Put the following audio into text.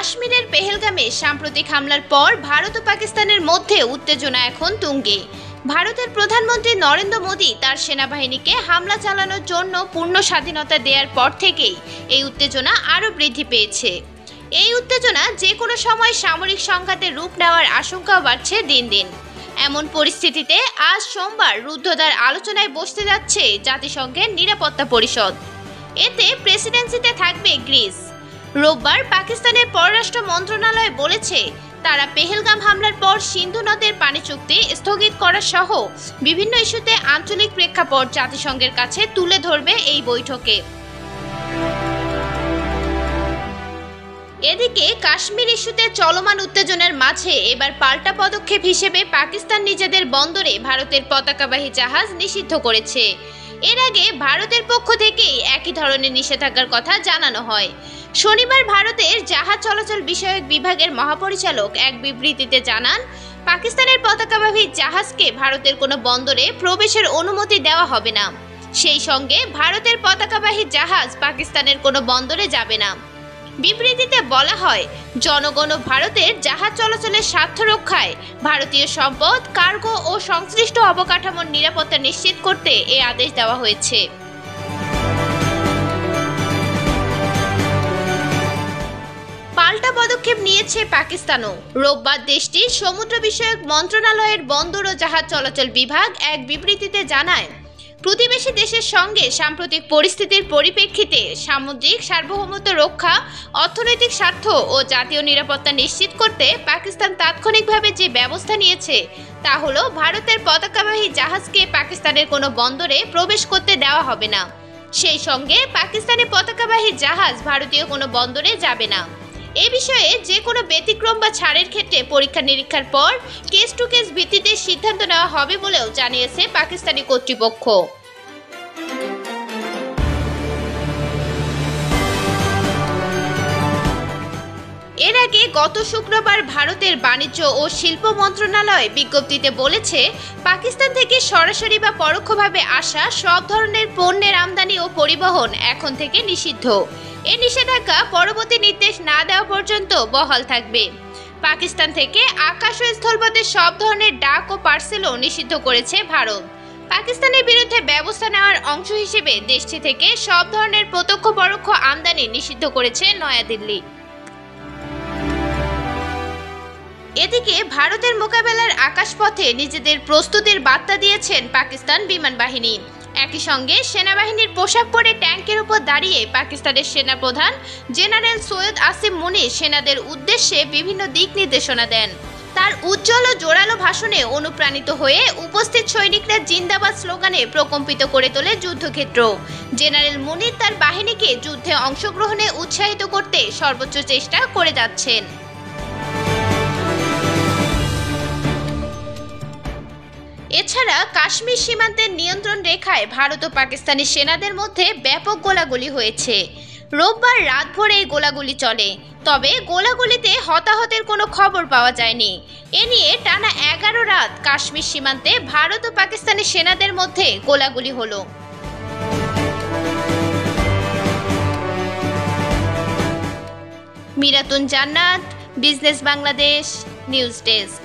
কাশ্মীরের পেহেলগামে সাম্প্রতিক হামলার পর ভারত ও পাকিস্তানের মধ্যে উত্তেজনা এখন তুঙ্গে। ভারতের প্রধানমন্ত্রী নরেন্দ্র মোদী তার সেনাবাহিনীকে হামলা চালানোর জন্য পূর্ণ স্বাধীনতা দেওয়ার পর থেকেই এই উত্তেজনা আরও বৃদ্ধি পেয়েছে। এই উত্তেজনা যে কোনো সময় সামরিক সংঘাতের রূপ নেওয়ার আশঙ্কাও বাড়ছে দিন দিন। এমন পরিস্থিতিতে আজ সোমবার রুদ্ধদ্বার আলোচনায় বসতে যাচ্ছে জাতিসংঘের নিরাপত্তা পরিষদ। এতে প্রেসিডেন্সিতে থাকবে গ্রিস। রোববার পাকিস্তানের পররাষ্ট্র মন্ত্রণালয় বলেছে, তারা পেহেলগাম হামলার পর সিন্ধু নদের পানি চুক্তি স্থগিত করা সহ বিভিন্ন ইস্যুতে আঞ্চলিক প্রেক্ষাপট জাতিসংঘের কাছে তুলে ধরবে এই বৈঠকে। এদিকে কাশ্মীর ইস্যুতে চলমান উত্তেজনার মাঝে এবার পাল্টা পদক্ষেপ হিসেবে পাকিস্তান নিজেদের বন্দরে ভারতের পতাকাবাহী জাহাজ নিষিদ্ধ করেছে। এর আগে ভারতের পক্ষ থেকেই একই ধরনের নিষেধাজ্ঞার কথা জানানো হয়। শনিবার ভারতের জাহাজ চলাচল বিষয়ক বিভাগের মহাপরিচালক এক বিবৃতিতে জানান, পাকিস্তানের পতাকাবাহী জাহাজকে ভারতের কোনো বন্দরে প্রবেশের অনুমতি দেওয়া হবে না। সেই সঙ্গে ভারতের পতাকাবাহী জাহাজ পাকিস্তানের কোনো বন্দরে যাবে না। বিবৃতিতে বলা হয়, জনগণ ও ভারতের জাহাজ চলাচলের স্বার্থ রক্ষায় ভারতীয় সম্পদ, কার্গো ও সংশ্লিষ্ট অবকাঠামোর নিরাপত্তা নিশ্চিত করতে এই আদেশ দেওয়া হয়েছে। পাল্টা পদক্ষেপ নিয়েছে পাকিস্তানও। রোববার দেশটির সমুদ্র বিষয়ক মন্ত্রণালয়ের বন্দর ও জাহাজ চলাচল বিভাগ এক বিবৃতিতে জানায়, প্রতিবেশী দেশের সঙ্গে সাম্প্রতিক পরিস্থিতির পরিপ্রেক্ষিতে সামুদ্রিক সার্বভৌমত্ব রক্ষা, অর্থনৈতিক স্বার্থ ও জাতীয় নিরাপত্তা নিশ্চিত করতে পাকিস্তান তাৎক্ষণিকভাবে যে ব্যবস্থা নিয়েছে তা হলো ভারতের পতাকাবাহী জাহাজকে পাকিস্তানের কোনো বন্দরে প্রবেশ করতে দেওয়া হবে না। সেই সঙ্গে পাকিস্তানি পতাকাবাহী জাহাজ ভারতীয় কোনো বন্দরে যাবে না। এ বিষয়ে যে কোনো ব্যতিক্রম বা ছাড়ের ক্ষেত্রে পরীক্ষা নিরীক্ষার পর কেস টু কেস ভিত্তিতে সিদ্ধান্ত নেওয়া হবে বলেও জানিয়েছে পাকিস্তানি কর্তৃপক্ষ। এর আগে গত শুক্রবার ভারতের বাণিজ্য ও শিল্প মন্ত্রণালয় বিজ্ঞপ্তিতে বলেছে, পাকিস্তান থেকে সরাসরি বা পরোক্ষভাবে আসা সব ধরনের পণ্যের আমদানি ও পরিবহন এখন থেকে নিষিদ্ধ। এই নিষেধাজ্ঞা পরবর্তী নির্দেশ না দেওয়া পর্যন্ত বহাল থাকবে। পাকিস্তান থেকে আকাশ ও স্থলপথে সব ধরনের ডাক ও পার্সেলও নিষিদ্ধ করেছে ভারত। পাকিস্তানের বিরুদ্ধে ব্যবস্থা নেওয়ার অংশ হিসেবে দেশটি থেকে সব ধরনের প্রত্যক্ষ পরোক্ষ আমদানি নিষিদ্ধ করেছে নয়াদিল্লি। এদিকে ভারতের মোকাবেলার আকাশপথে নিজেদের প্রস্তুতির বার্তা দিয়েছেন পাকিস্তান বিমান বাহিনী। একই সঙ্গে সেনাবাহিনীর পোশাক পরে ট্যাঙ্কের উপর দাঁড়িয়ে পাকিস্তানের সেনাপ্রধান জেনারেল সৈয়দ আসিম মুনির সেনাদের উদ্দেশ্যে বিভিন্ন দিক নির্দেশনা দেন। তার উজ্জ্বল ও জোরালো ভাষণে অনুপ্রাণিত হয়ে উপস্থিত সৈনিকরা জিন্দাবাদ স্লোগানে প্রকম্পিত করে তোলে যুদ্ধক্ষেত্র। জেনারেল মুনির তার বাহিনীকে যুদ্ধে অংশগ্রহণে উৎসাহিত করতে সর্বোচ্চ চেষ্টা করে যাচ্ছেন। এছাড়া কাশ্মীর সীমান্তের নিয়ন্ত্রণ রেখায় ভারত ও পাকিস্তানি সেনাদের মধ্যে ব্যাপক গোলাগুলি হয়েছে। রোববার রাতভর এই গোলাগুলি চলে, তবে গোলাগুলিতে হতাহতের কোনো খবর পাওয়া যায়নি। এ নিয়ে টানা 11 রাত কাশ্মীর সীমান্তে ভারত ও পাকিস্তানি সেনাদের মধ্যে গোলাগুলি হলো। মিরাতুন জান্নাত, বিজনেস বাংলাদেশ, নিউজ ডেস্ক।